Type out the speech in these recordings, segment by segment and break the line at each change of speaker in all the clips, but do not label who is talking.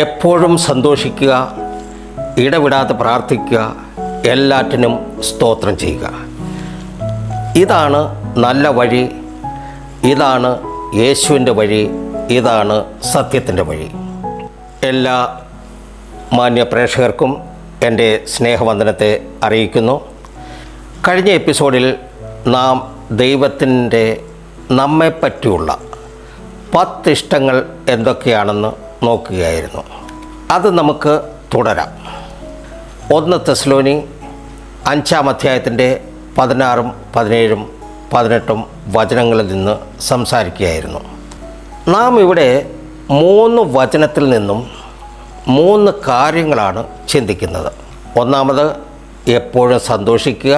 എപ്പോഴും സന്തോഷിക്കുക, ഇടവിടാതെ പ്രാർത്ഥിക്കുക, എല്ലാറ്റിനും സ്തോത്രം ചെയ്യുക. ഇതാണ് നല്ല വഴി, ഇതാണ് യേശുവിൻ്റെ വഴി, ഇതാണ് സത്യത്തിൻ്റെ വഴി. എല്ലാ മാന്യ പ്രേക്ഷകർക്കും എൻ്റെ സ്നേഹവന്ദനത്തെ അറിയിക്കുന്നു. കഴിഞ്ഞ എപ്പിസോഡിൽ നാം ദൈവത്തിൻ്റെ നമ്മെപ്പറ്റിയുള്ള 10 ഇഷ്ടങ്ങൾ എന്തൊക്കെയാണെന്ന് നോക്കുകയായിരുന്നു. അത് നമുക്ക് തുടരാം. 1 തെസ്സലോനി 5-ാം അധ്യായത്തിൻ്റെ 16, 17, 18 വചനങ്ങളിൽ നിന്ന് സംസാരിക്കുകയായിരുന്നു. നാം ഇവിടെ 3 വചനത്തിൽ നിന്നും 3 കാര്യങ്ങളാണ് ചിന്തിക്കുന്നത്. ഒന്നാമത്, എപ്പോഴും സന്തോഷിക്കുക.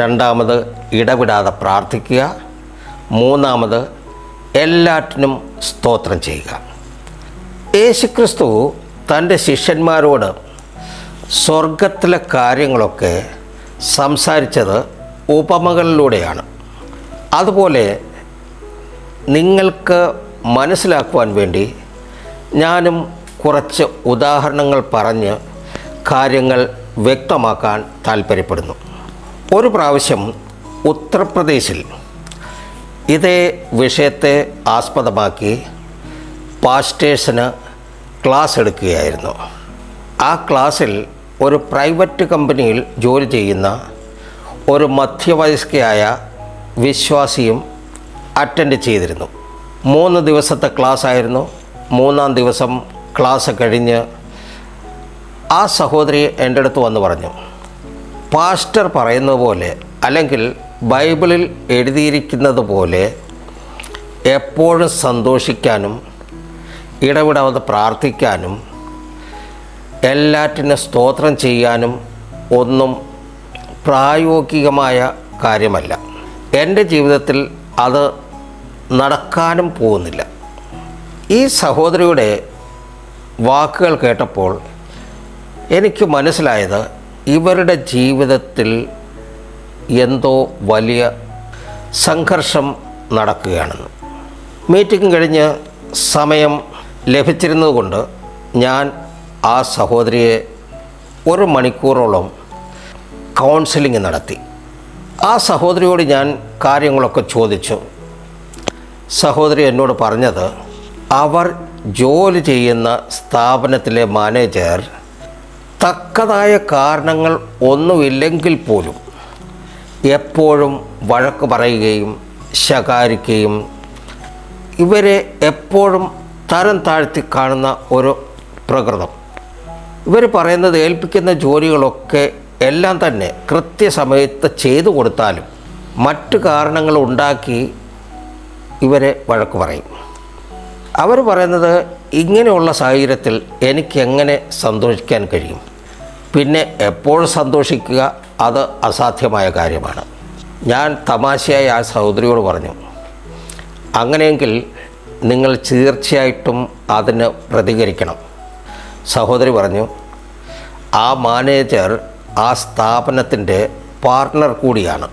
രണ്ടാമത്, ഇടവിടാതെ പ്രാർത്ഥിക്കുക. മൂന്നാമത്, എല്ലാറ്റിനും സ്തോത്രം ചെയ്യുക. യേശുക്രിസ്തു തൻ്റെ ശിഷ്യന്മാരോട് സ്വർഗത്തിലെ കാര്യങ്ങളൊക്കെ സംസാരിച്ചത് ഉപമകളിലൂടെയാണ്. അതുപോലെ നിങ്ങൾക്ക് മനസ്സിലാക്കുവാൻ വേണ്ടി ഞാനും കുറച്ച് ഉദാഹരണങ്ങൾ പറഞ്ഞ് കാര്യങ്ങൾ വ്യക്തമാക്കാൻ താല്പര്യപ്പെടുന്നു. ഒരു പ്രാവശ്യം ഉത്തർപ്രദേശിൽ ഇതേ വിഷയത്തെ ആസ്പദമാക്കി പാസ്റ്റേഴ്സിന് ക്ലാസ് എടുക്കുകയായിരുന്നു. ആ ക്ലാസ്സിൽ ഒരു പ്രൈവറ്റ് കമ്പനിയിൽ ജോലി ചെയ്യുന്ന ഒരു മധ്യവയസ്കയായ വിശ്വാസിയും അറ്റൻഡ് ചെയ്തിരുന്നു. 3 ദിവസത്തെ ക്ലാസ് ആയിരുന്നു. 3-ാം ദിവസം ക്ലാസ് കഴിഞ്ഞ് ആ സഹോദരി എൻ്റെ അടുത്ത് വന്ന് പറഞ്ഞു, പാസ്റ്റർ പറയുന്നത് പോലെ, അല്ലെങ്കിൽ ബൈബിളിൽ എഴുതിയിരിക്കുന്നത് പോലെ എപ്പോഴും സന്തോഷിക്കാനും ഇടവിടാതെ പ്രാർത്ഥിക്കാനും എല്ലാറ്റിനും സ്തോത്രം ചെയ്യാനും ഒന്നും പ്രായോഗികമായ കാര്യമല്ല. എൻ്റെ ജീവിതത്തിൽ അത് നടക്കാനും പോകുന്നില്ല. ഈ സഹോദരിയുടെ വാക്കുകൾ കേട്ടപ്പോൾ എനിക്ക് മനസ്സിലായത് ഇവരുടെ ജീവിതത്തിൽ എന്തോ വലിയ സംഘർഷം നടക്കുകയാണെന്ന്. മീറ്റിംഗ് കഴിഞ്ഞ് സമയം ലഭിച്ചിരുന്നതുകൊണ്ട് ഞാൻ ആ സഹോദരിയെ 1 മണിക്കൂറോളം കൗൺസിലിംഗ് നടത്തി. ആ സഹോദരിയോട് ഞാൻ കാര്യങ്ങളൊക്കെ ചോദിച്ചു. സഹോദരി എന്നോട് പറഞ്ഞത്, അവർ ജോലി ചെയ്യുന്ന സ്ഥാപനത്തിലെ മാനേജർ തക്കതായ കാരണങ്ങൾ ഒന്നുമില്ലെങ്കിൽ പോലും എപ്പോഴും വഴക്ക് പറയുകയും ശകാരിക്കുകയും ഇവരെ എപ്പോഴും തരം താഴ്ത്തി കാണുന്ന ഒരു പ്രകൃതം. ഇവർ പറയുന്നത് ഏൽപ്പിക്കുന്ന ജോലികളൊക്കെ എല്ലാം തന്നെ കൃത്യസമയത്ത് ചെയ്തു കൊടുത്താലും മറ്റു കാരണങ്ങൾ ഉണ്ടാക്കി ഇവരെ വഴക്ക് പറയും. അവർ പറയുന്നത്, ഇങ്ങനെയുള്ള സാഹചര്യത്തിൽ എനിക്കെങ്ങനെ സന്തോഷിക്കാൻ കഴിയും? പിന്നെ എപ്പോഴും സന്തോഷിക്കുക അത് അസാധ്യമായ കാര്യമാണ്. ഞാൻ തമാശയായി ആ സഹോദരിയോട് പറഞ്ഞു, അങ്ങനെയെങ്കിൽ നിങ്ങൾ തീർച്ചയായിട്ടും അതിന് പ്രതികരിക്കണം. സഹോദരി പറഞ്ഞു, ആ മാനേജർ ആ സ്ഥാപനത്തിൻ്റെ പാർട്ട്ണർ കൂടിയാണ്.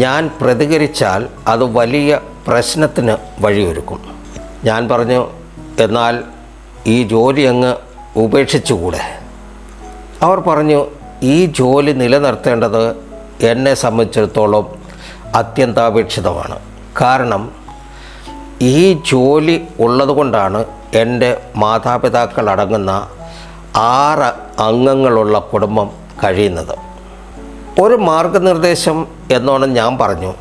ഞാൻ പ്രതികരിച്ചാൽ അത് വലിയ പ്രശ്നത്തിന് വഴിയൊരുക്കും. ഞാൻ പറഞ്ഞു, എന്നാൽ ഈ ജോലി അങ്ങ് ഉപേക്ഷിച്ചുകൂടെ? അവർ പറഞ്ഞു, ഈ ജോലി നിലനിർത്തേണ്ടത് എന്നെ സംബന്ധിച്ചിടത്തോളം അത്യന്താപേക്ഷിതമാണ്. കാരണം ഈ ജോലി ഉള്ളതുകൊണ്ടാണ് എൻ്റെ മാതാപിതാക്കൾ അടങ്ങുന്ന 6 അംഗങ്ങളുള്ള കുടുംബം കഴിയുന്നത്. ഒരു മാർഗനിർദ്ദേശം എന്നോണം ഞാൻ പറഞ്ഞു,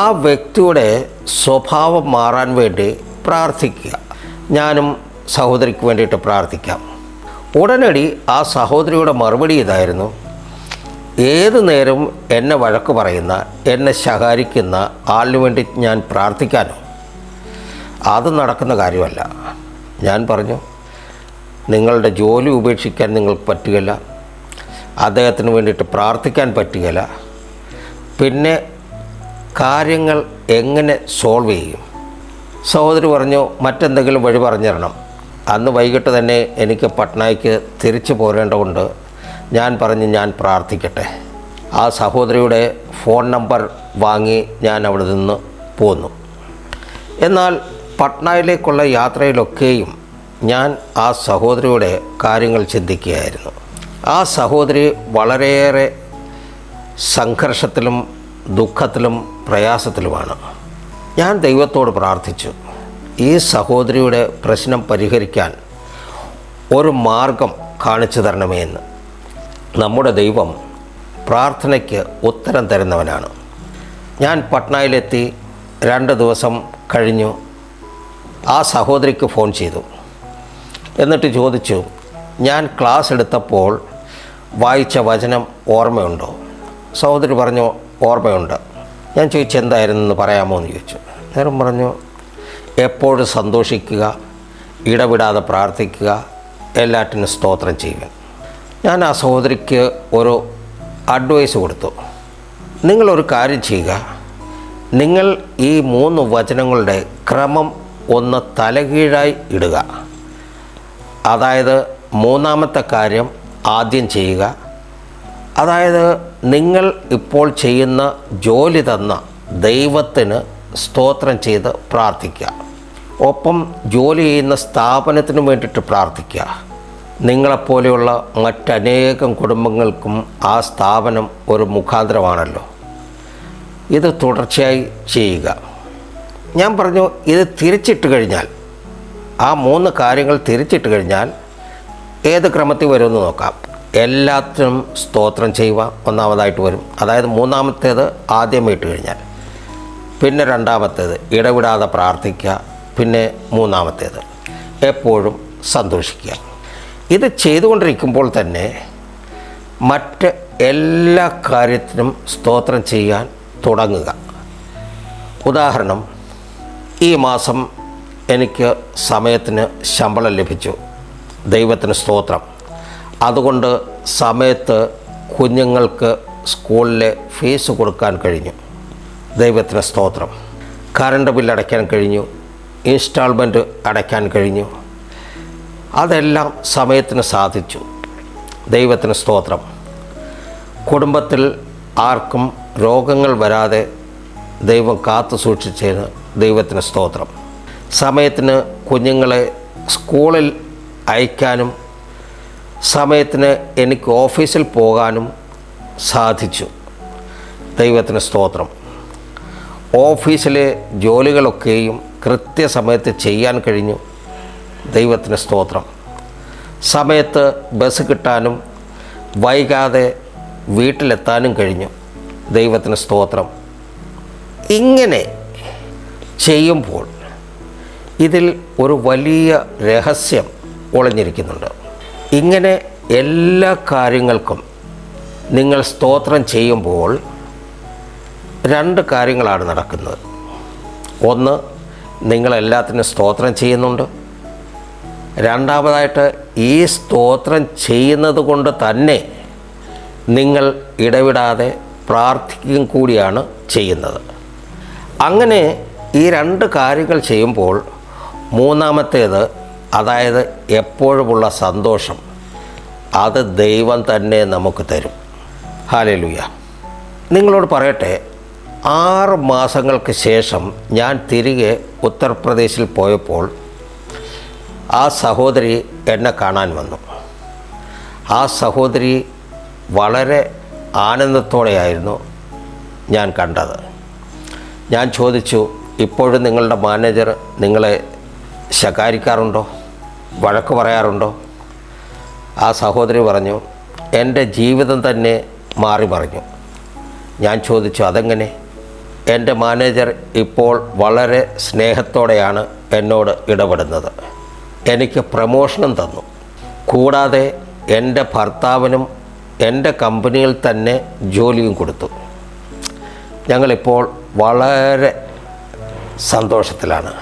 ആ വ്യക്തിയുടെ സ്വഭാവം മാറാൻ വേണ്ടി പ്രാർത്ഥിക്കുക. ഞാനും സഹോദരിക്ക് വേണ്ടിയിട്ട് പ്രാർത്ഥിക്കാം. ഉടനടി ആ സഹോദരിയുടെ മറുപടി ഇതായിരുന്നു, ഏതു നേരവും എന്നെ വഴക്ക് പറയുന്ന, എന്നെ ശകാരിക്കുന്ന ആളിന് വേണ്ടി ഞാൻ പ്രാർത്ഥിക്കാനോ? അത് നടക്കുന്ന കാര്യമല്ല. ഞാൻ പറഞ്ഞു, നിങ്ങളുടെ ജോലി ഉപേക്ഷിക്കാൻ നിങ്ങൾക്ക് പറ്റുകയില്ല, അദ്ദേഹത്തിന് വേണ്ടിയിട്ട് പ്രാർത്ഥിക്കാൻ പറ്റുകയില്ല, പിന്നെ കാര്യങ്ങൾ എങ്ങനെ സോൾവ് ചെയ്യും? സഹോദരി പറഞ്ഞു, മറ്റെന്തെങ്കിലും വഴി പറഞ്ഞു തരണം. അന്ന് വൈകിട്ട് തന്നെ എനിക്ക് പട്നയ്ക്ക് തിരിച്ചു പോരേണ്ടതുകൊണ്ട് ഞാൻ പറഞ്ഞു, ഞാൻ പ്രാർത്ഥിക്കട്ടെ. ആ സഹോദരിയുടെ ഫോൺ നമ്പർ വാങ്ങി ഞാൻ അവിടെ നിന്ന് പോന്നു. എന്നാൽ പട്നയിലേക്കുള്ള യാത്രയിലൊക്കെയും ഞാൻ ആ സഹോദരിയുടെ കാര്യങ്ങൾ ചിന്തിക്കുകയായിരുന്നു. ആ സഹോദരി വളരെയേറെ സംഘർഷത്തിലും ദുഃഖത്തിലും പ്രയാസത്തിലുമാണ്. ഞാൻ ദൈവത്തോട് പ്രാർത്ഥിച്ചു, ഈ സഹോദരിയുടെ പ്രശ്നം പരിഹരിക്കാൻ ഒരു മാർഗം കാണിച്ചു തരണമേ എന്ന്. നമ്മുടെ ദൈവം പ്രാർത്ഥനയ്ക്ക് ഉത്തരം തരുന്നവനാണ്. ഞാൻ പട്നയിലെത്തി 2 ദിവസം കഴിഞ്ഞു ആ സഹോദരിക്ക് ഫോൺ ചെയ്തു. എന്നിട്ട് ചോദിച്ചു, ഞാൻ ക്ലാസ് എടുത്തപ്പോൾ വായിച്ച വചനം ഓർമ്മയുണ്ടോ? സഹോദരി പറഞ്ഞു, ഓർമ്മയുണ്ട്. ഞാൻ ചോദിച്ചു, എന്തായിരുന്നെന്ന് പറയാമോ എന്ന് ചോദിച്ചു. നേരം പറഞ്ഞു, എപ്പോഴും സന്തോഷിക്കുക, ഇടവിടാതെ പ്രാർത്ഥിക്കുക, എല്ലാറ്റിനും സ്തോത്രം ചെയ്യുക. ഞാൻ ആ സഹോദരിക്ക് ഒരു അഡ്വൈസ് കൊടുത്തു. നിങ്ങളൊരു കാര്യം ചെയ്യുക, നിങ്ങൾ ഈ 3 വചനങ്ങളുടെ ക്രമം ഒന്ന് തലകീഴായി ഇടുക. അതായത് 3ാമത്തെ കാര്യം ആദ്യം ചെയ്യുക. അതായത് നിങ്ങൾ ഇപ്പോൾ ചെയ്യുന്ന ജോലി തന്ന ദൈവത്തിന് സ്തോത്രം ചെയ്ത് പ്രാർത്ഥിക്കുക. ഒപ്പം ജോലി ചെയ്യുന്ന സ്ഥാപനത്തിന് വേണ്ടിയിട്ട് പ്രാർത്ഥിക്കുക. നിങ്ങളെപ്പോലെയുള്ള മറ്റനേകം കുടുംബങ്ങൾക്കും ആ സ്ഥാപനം ഒരു മുഖാന്തരമാണല്ലോ. ഇത് തുടർച്ചയായി ചെയ്യുക. ഞാൻ പറഞ്ഞു, ഇത് തിരിച്ചിട്ട് കഴിഞ്ഞാൽ, ആ 3 കാര്യങ്ങൾ തിരിച്ചിട്ട് കഴിഞ്ഞാൽ ഏത് ക്രമത്തിൽ വരുമെന്ന് നോക്കാം. എല്ലാത്തിനും സ്തോത്രം ചെയ്യുക ഒന്നാമതായിട്ട് വരും. അതായത് 3ാമത്തേത് ആദ്യം ഇട്ട് കഴിഞ്ഞാൽ, പിന്നെ 2ാമത്തേത് ഇടവിടാതെ പ്രാർത്ഥിക്കുക, പിന്നെ 3ാമത്തേത് എപ്പോഴും സന്തോഷിക്കുക. ഇത് ചെയ്തുകൊണ്ടിരിക്കുമ്പോൾ തന്നെ മറ്റ് എല്ലാ കാര്യത്തിനും സ്തോത്രം ചെയ്യാൻ തുടങ്ങുക. ഉദാഹരണം, ഈ മാസം എനിക്ക് സമയത്തിന് ശമ്പളം ലഭിച്ചു, ദൈവത്തിന് സ്തോത്രം. അതുകൊണ്ട് സമയത്ത് കുഞ്ഞുങ്ങൾക്ക് സ്കൂളിലെ ഫീസ് കൊടുക്കാൻ കഴിഞ്ഞു, ദൈവത്തിന് സ്തോത്രം. കറണ്ട് ബില്ല് അടയ്ക്കാൻ കഴിഞ്ഞു, ഇൻസ്റ്റാൾമെൻറ്റ് അടയ്ക്കാൻ കഴിഞ്ഞു. അതെല്ലാം സമയത്തിന് സാധിച്ചു, ദൈവത്തിന് സ്തോത്രം. കുടുംബത്തിൽ ആർക്കും രോഗങ്ങൾ വരാതെ ദൈവം കാത്തു സൂക്ഷിച്ചതിന് ദൈവത്തിന് സ്തോത്രം. സമയത്തിന് കുഞ്ഞുങ്ങളെ സ്കൂളിൽ അയക്കാനും സമയത്തിന് എനിക്ക് ഓഫീസിൽ പോകാനും സാധിച്ചു, ദൈവത്തിന് സ്തോത്രം. ഓഫീസിലെ ജോലികളൊക്കെയും കൃത്യസമയത്ത് ചെയ്യാൻ കഴിഞ്ഞു, ദൈവത്തിന് സ്തോത്രം. സമയത്ത് ബസ് കിട്ടാനും വൈകാതെ വീട്ടിലെത്താനും കഴിഞ്ഞു, ദൈവത്തിന് സ്തോത്രം. ഇങ്ങനെ ചെയ്യുമ്പോൾ ഇതിൽ ഒരു വലിയ രഹസ്യം ഒളിഞ്ഞിരിക്കുന്നുണ്ട്. ഇങ്ങനെ എല്ലാ കാര്യങ്ങൾക്കും നിങ്ങൾ സ്തോത്രം ചെയ്യുമ്പോൾ 2 കാര്യങ്ങളാണ് നടക്കുന്നത്. ഒന്ന്, നിങ്ങളെല്ലാത്തിനും സ്തോത്രം ചെയ്യുന്നുണ്ട്. 2ാമതായിട്ട്, ഈ സ്തോത്രം ചെയ്യുന്നത് കൊണ്ട് തന്നെ നിങ്ങൾ ഇടവിടാതെ പ്രാർത്ഥിക്കുകയും കൂടിയാണ് ചെയ്യുന്നത്. അങ്ങനെ ഈ 2 കാര്യങ്ങൾ ചെയ്യുമ്പോൾ 3ാമത്തേത്, അതായത് എപ്പോഴുമുള്ള സന്തോഷം, അത് ദൈവം തന്നെ നമുക്ക് തരും. ഹല്ലേലൂയ. നിങ്ങളോട് പറയട്ടെ, 6 മാസങ്ങൾക്ക് ശേഷം ഞാൻ തിരികെ ഉത്തർപ്രദേശിൽ പോയപ്പോൾ ആ സഹോദരി എന്നെ കാണാൻ വന്നു. ആ സഹോദരി വളരെ ആനന്ദത്തോടെയായിരുന്നു ഞാൻ കണ്ടത്. ഞാൻ ചോദിച്ചു, ഇപ്പോഴും നിങ്ങളുടെ മാനേജർ നിങ്ങളെ ശകാരിക്കാറുണ്ടോ, വഴക്ക് പറയാറുണ്ടോ? ആ സഹോദരി പറഞ്ഞു, എൻ്റെ ജീവിതം തന്നെ മാറി മറിഞ്ഞു. ഞാൻ ചോദിച്ചു, അതെങ്ങനെ? എൻ്റെ മാനേജർ ഇപ്പോൾ വളരെ സ്നേഹത്തോടെയാണ് എന്നോട് ഇടപെടുന്നത്. എനിക്ക് പ്രമോഷനും തന്നു. കൂടാതെ എൻ്റെ ഭർത്താവിനും എൻ്റെ കമ്പനിയിൽ തന്നെ ജോലിയും കൊടുത്തു. ഞങ്ങളിപ്പോൾ വളരെ സന്തോഷത്തിലാണ്.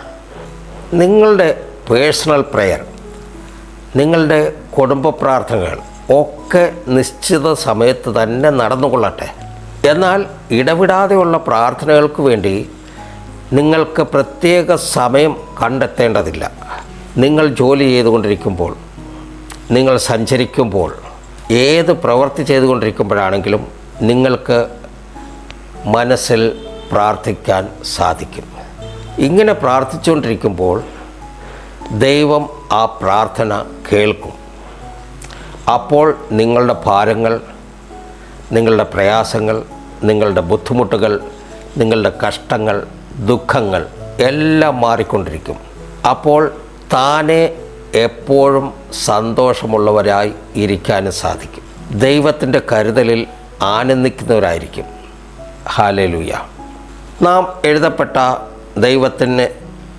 നിങ്ങളുടെ പേഴ്സണൽ പ്രെയർ, നിങ്ങളുടെ കുടുംബ പ്രാർത്ഥനകൾ ഒക്കെ നിശ്ചിത സമയത്ത് തന്നെ നടന്നുകൊള്ളട്ടെ. എന്നാൽ ഇടവിടാതെയുള്ള പ്രാർത്ഥനകൾക്ക് വേണ്ടി നിങ്ങൾക്ക് പ്രത്യേക സമയം കണ്ടെത്തേണ്ടതില്ല. നിങ്ങൾ ജോലി ചെയ്തുകൊണ്ടിരിക്കുമ്പോൾ, നിങ്ങൾ സഞ്ചരിക്കുമ്പോൾ, ഏത് പ്രവൃത്തി ചെയ്തുകൊണ്ടിരിക്കുമ്പോഴാണെങ്കിലും നിങ്ങൾക്ക് മനസ്സിൽ പ്രാർത്ഥിക്കാൻ സാധിക്കും. ഇങ്ങനെ പ്രാർത്ഥിച്ചുകൊണ്ടിരിക്കുമ്പോൾ ദൈവം ആ പ്രാർത്ഥന കേൾക്കും. അപ്പോൾ നിങ്ങളുടെ ഭാരങ്ങൾ, നിങ്ങളുടെ പ്രയാസങ്ങൾ, നിങ്ങളുടെ ബുദ്ധിമുട്ടുകൾ, നിങ്ങളുടെ കഷ്ടങ്ങൾ, ദുഃഖങ്ങൾ എല്ലാം മാറിക്കൊണ്ടിരിക്കും. അപ്പോൾ താനെ എപ്പോഴും സന്തോഷമുള്ളവരായി ഇരിക്കാനും സാധിക്കും. ദൈവത്തിൻ്റെ കരുതലിൽ ആനന്ദിക്കുന്നവരായിരിക്കും. ഹല്ലേലൂയ. നാം എഴുതപ്പെട്ട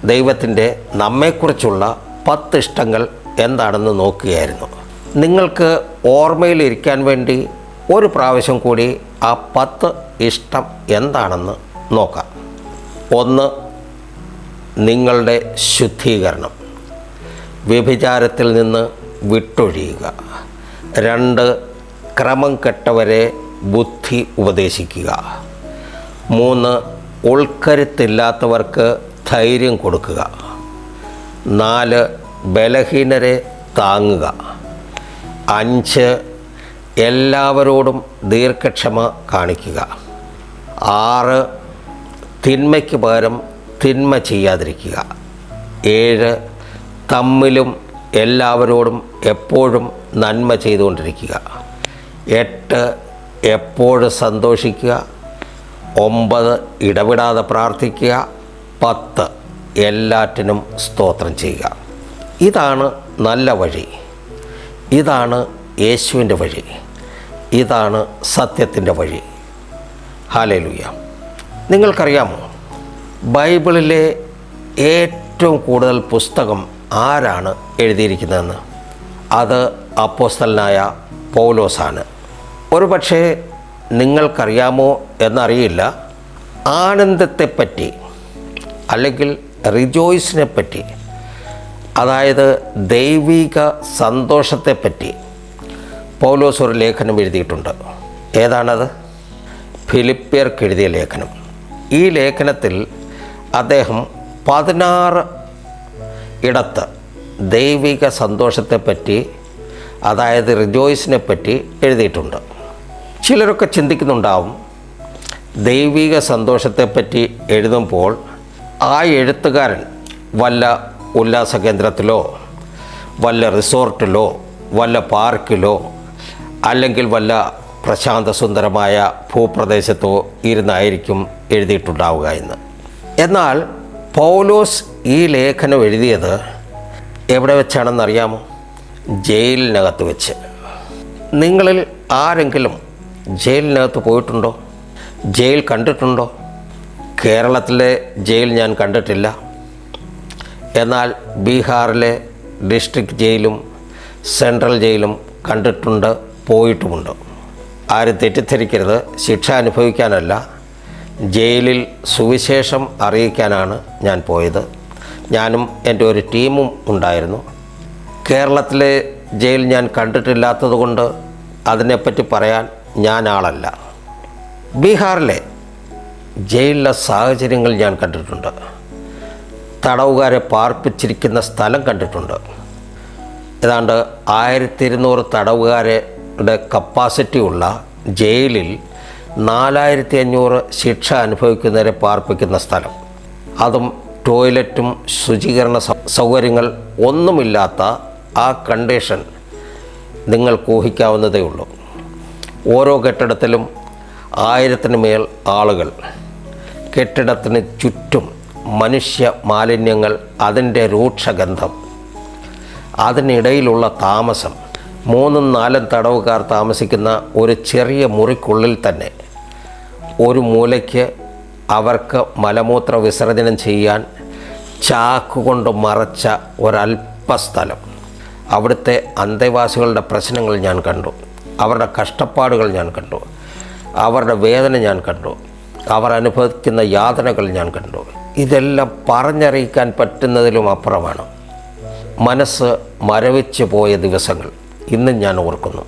ദൈവത്തിൻ്റെ നമ്മെക്കുറിച്ചുള്ള 10 ഇഷ്ടങ്ങൾ എന്താണെന്ന് നോക്കുകയായിരുന്നു. നിങ്ങൾക്ക് ഓർമ്മയിലിരിക്കാൻ വേണ്ടി ഒരു പ്രാവശ്യം കൂടി ആ 10 ഇഷ്ടം എന്താണെന്ന് നോക്കാം. 1. നിങ്ങളുടെ ശുദ്ധീകരണം, വ്യഭിചാരത്തിൽ നിന്ന് വിട്ടൊഴിയുക. 2. ക്രമം കെട്ടവരെ ബുദ്ധി ഉപദേശിക്കുക. 3. ഉൾക്കരുത്തില്ലാത്തവർക്ക് ധൈര്യം കൊടുക്കുക. 4. ബലഹീനരെ താങ്ങുക. 5. എല്ലാവരോടും ദീർഘക്ഷമ കാണിക്കുക. 6. തിന്മയ്ക്ക് പകരം തിന്മ ചെയ്യാതിരിക്കുക. 7. തമ്മിലും എല്ലാവരോടും എപ്പോഴും നന്മ ചെയ്തുകൊണ്ടിരിക്കുക. 8. എപ്പോഴും സന്തോഷിക്കുക. 9. ഇടവിടാതെ പ്രാർത്ഥിക്കുക. 10. എല്ലാറ്റിനും സ്തോത്രം ചെയ്യുക. ഇതാണ് നല്ല വഴി. ഇതാണ് യേശുവിൻ്റെ വഴി. ഇതാണ് സത്യത്തിൻ്റെ വഴി. ഹല്ലേലൂയ. നിങ്ങൾക്കറിയാമോ, ബൈബിളിലെ ഏറ്റവും കൂടുതൽ പുസ്തകം ആരാണ് എഴുതിയിരിക്കുന്നതെന്ന്? അത് അപ്പോസ്തലനായ പൗലോസാണ്. ഒരുപക്ഷെ നിങ്ങൾക്കറിയാമോ എന്നറിയില്ല, ആനന്ദത്തെപ്പറ്റി അല്ലെങ്കിൽ റിജോയ്സിനെപ്പറ്റി, അതായത് ദൈവിക സന്തോഷത്തെപ്പറ്റി പൗലോസ് ഒരു ലേഖനം എഴുതിയിട്ടുണ്ട്. ഏതാണത്? ഫിലിപ്പിയർക്ക് എഴുതിയ ലേഖനം. ഈ ലേഖനത്തിൽ അദ്ദേഹം 16 ഇടത്ത് ദൈവിക സന്തോഷത്തെപ്പറ്റി, അതായത് റിജോയ്സിനെ പറ്റി എഴുതിയിട്ടുണ്ട്. ചിലരൊക്കെ ചിന്തിക്കുന്നുണ്ടാവും, ദൈവിക സന്തോഷത്തെപ്പറ്റി എഴുതുമ്പോൾ ആ എഴുത്തുകാരൻ വല്ല ഉല്ലാസ കേന്ദ്രത്തിലോ വല്ല റിസോർട്ടിലോ വല്ല പാർക്കിലോ അല്ലെങ്കിൽ വല്ല പ്രശാന്ത സുന്ദരമായ ഭൂപ്രദേശത്തോ ഇരുന്നായിരിക്കും എഴുതിയിട്ടുണ്ടാവുക എന്ന്. എന്നാൽ പൗലോസ് ഈ ലേഖനം എഴുതിയത് എവിടെ വെച്ചാണെന്നറിയാമോ? ജയിലിനകത്ത് വെച്ച്. നിങ്ങളിൽ ആരെങ്കിലും ജയിലിനകത്ത് പോയിട്ടുണ്ടോ? ജയിൽ കണ്ടിട്ടുണ്ടോ? കേരളത്തിലെ ജയിൽ ഞാൻ കണ്ടിട്ടില്ല. എന്നാൽ ബീഹാറിലെ ഡിസ്ട്രിക്ട് ജയിലും സെൻട്രൽ ജയിലും കണ്ടിട്ടുണ്ട്, പോയിട്ടുമുണ്ട്. ആരും തെറ്റിദ്ധരിക്കരുത്, ശിക്ഷ അനുഭവിക്കാനല്ല, ജയിലിൽ സുവിശേഷം അറിയിക്കാനാണ് ഞാൻ പോയത്. ഞാനും എൻ്റെ ഒരു ടീമും ഉണ്ടായിരുന്നു. കേരളത്തിലെ ജയിൽ ഞാൻ കണ്ടിട്ടില്ലാത്തത് കൊണ്ട് അതിനെപ്പറ്റി പറയാൻ ഞാൻ ആളല്ല. ബീഹാറിലെ ജയിലിലെ സാഹചര്യങ്ങൾ ഞാൻ കണ്ടിട്ടുണ്ട്. തടവുകാരെ പാർപ്പിച്ചിരിക്കുന്ന സ്ഥലം കണ്ടിട്ടുണ്ട്. ഏതാണ്ട് 1200 തടവുകാരുടെ കപ്പാസിറ്റി ഉള്ള ജയിലിൽ 4500 ശിക്ഷ അനുഭവിക്കുന്നവരെ പാർപ്പിക്കുന്ന സ്ഥലം. അതും ടോയ്ലറ്റും ശുചീകരണ സൗകര്യങ്ങൾ ഒന്നുമില്ലാത്ത ആ കണ്ടീഷൻ നിങ്ങൾക്ക് ഊഹിക്കാവുന്നതേ ഉള്ളൂ. ഓരോ കെട്ടിടത്തിലും 1000-ന് മേൽ ആളുകൾ, കെട്ടിടത്തിന് ചുറ്റും മനുഷ്യ മാലിന്യങ്ങൾ, അതിൻ്റെ രൂക്ഷഗന്ധം, അതിനിടയിലുള്ള താമസം. 3-4 തടവുകാർ താമസിക്കുന്ന ഒരു ചെറിയ മുറിക്കുള്ളിൽ തന്നെ ഒരു മൂലയ്ക്ക് അവർക്ക് മലമൂത്ര വിസർജനം ചെയ്യാൻ ചാക്കുകൊണ്ട് മറച്ച ഒരല്പസ്ഥലം. അവിടുത്തെ അന്തേവാസികളുടെ പ്രശ്നങ്ങൾ ഞാൻ കണ്ടു, അവരുടെ കഷ്ടപ്പാടുകൾ ഞാൻ കണ്ടു, അവരുടെ വേദന ഞാൻ കണ്ടു, അവർ അനുഭവിക്കുന്ന യാതനകൾ ഞാൻ കണ്ടു. ഇതെല്ലാം പറഞ്ഞറിയിക്കാൻ പറ്റുന്നതിലും അപ്പുറമാണ്. മനസ്സ് മരവിച്ചു പോയ ദിവസങ്ങൾ ഇന്നും ഞാൻ ഓർക്കുന്നു.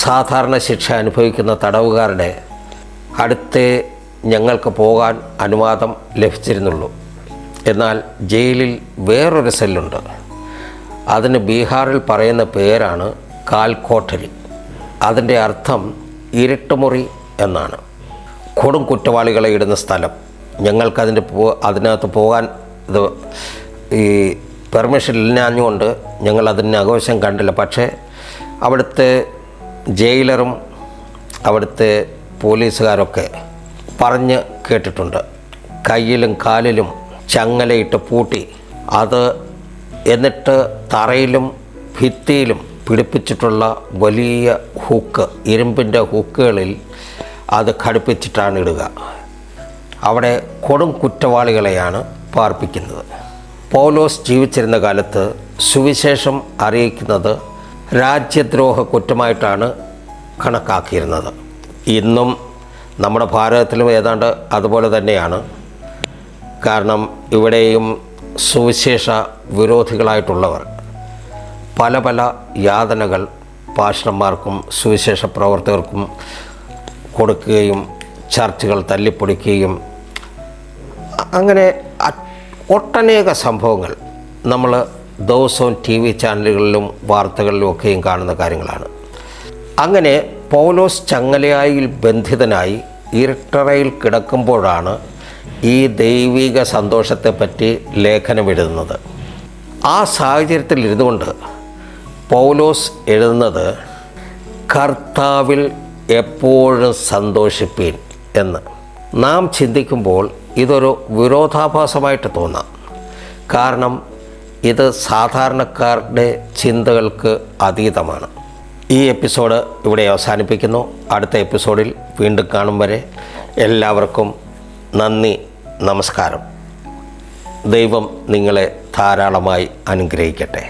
സാധാരണ ശിക്ഷ അനുഭവിക്കുന്ന തടവുകാരുടെ അടുത്തേ ഞങ്ങൾക്ക് പോകാൻ അനുവാദം ലഭിച്ചിരുന്നുള്ളൂ. എന്നാൽ ജയിലിൽ വേറൊരു സെല്ലുണ്ട്. അതിന് ബീഹാറിൽ പറയുന്ന പേരാണ് കാൽക്കോട്ടരി. അതിൻ്റെ അർത്ഥം ഇരുട്ടുമുറി എന്നാണ്. കൊടും കുറ്റവാളികളെ ഇടുന്ന സ്ഥലം. ഞങ്ങൾക്കതിൻ്റെ അതിനകത്ത് പോകാൻ ഈ പെർമിഷൻ ഇല്ലാഞ്ഞുകൊണ്ട് ഞങ്ങൾ അതിന് ആഘോഷം കണ്ടില്ല. പക്ഷേ അവിടുത്തെ ജയിലറും അവിടുത്തെ പോലീസുകാരൊക്കെ പറഞ്ഞ് കേട്ടിട്ടുണ്ട്. കയ്യിലും കാലിലും ചങ്ങലയിട്ട് പൂട്ടി അത് എന്നിട്ട് തറയിലും ഭിത്തിയിലും പിടിപ്പിച്ചിട്ടുള്ള വലിയ ഹുക്ക്, ഇരുമ്പിൻ്റെ ഹുക്കുകളിൽ അത് ഘടിപ്പിച്ചിട്ടാണ് ഇടുക. അവിടെ കൊടും കുറ്റവാളികളെയാണ് പാർപ്പിക്കുന്നത്. പൗലോസ് ജീവിച്ചിരുന്ന കാലത്ത് സുവിശേഷം അറിയിക്കുന്നത് രാജ്യദ്രോഹ കുറ്റമായിട്ടാണ് കണക്കാക്കിയിരുന്നത്. ഇന്നും നമ്മുടെ ഭാരതത്തിലും ഏതാണ്ട് അതുപോലെ തന്നെയാണ്. കാരണം ഇവിടെയും സുവിശേഷ വിരോധികളായിട്ടുള്ളവർ പല പല യാതനകൾ പാസ്റ്റർമാർക്കും സുവിശേഷ പ്രവർത്തകർക്കും കൊടുക്കുകയും ചർച്ചുകൾ തല്ലിപ്പൊടിക്കുകയും അങ്ങനെ ഒട്ടനേക സംഭവങ്ങൾ നമ്മൾ ദിവസവും TV ചാനലുകളിലും വാർത്തകളിലും ഒക്കെയും കാണുന്ന കാര്യങ്ങളാണ്. അങ്ങനെ പൗലോസ് ചങ്ങലയായിൽ ബന്ധിതനായി ഇരുട്ടറയിൽ കിടക്കുമ്പോഴാണ് ഈ ദൈവിക സന്തോഷത്തെപ്പറ്റി ലേഖനമെഴുതുന്നത്. ആ സാഹചര്യത്തിൽ ഇരുന്നുകൊണ്ട് പൗലോസ് എഴുതുന്നത് കർത്താവിൽ എപ്പോഴും സന്തോഷിപ്പീൻ എന്ന്. നാം ചിന്തിക്കുമ്പോൾ ഇതൊരു വിരോധാഭാസമായിട്ട് തോന്നാം. കാരണം ഇത് സാധാരണക്കാരുടെ ചിന്തകൾക്ക് അതീതമാണ്. ഈ എപ്പിസോഡ് ഇവിടെ അവസാനിപ്പിക്കുന്നു. അടുത്ത എപ്പിസോഡിൽ വീണ്ടും കാണും വരെ എല്ലാവർക്കും നന്ദി, നമസ്കാരം. ദൈവം നിങ്ങളെ ധാരാളമായി അനുഗ്രഹിക്കട്ടെ.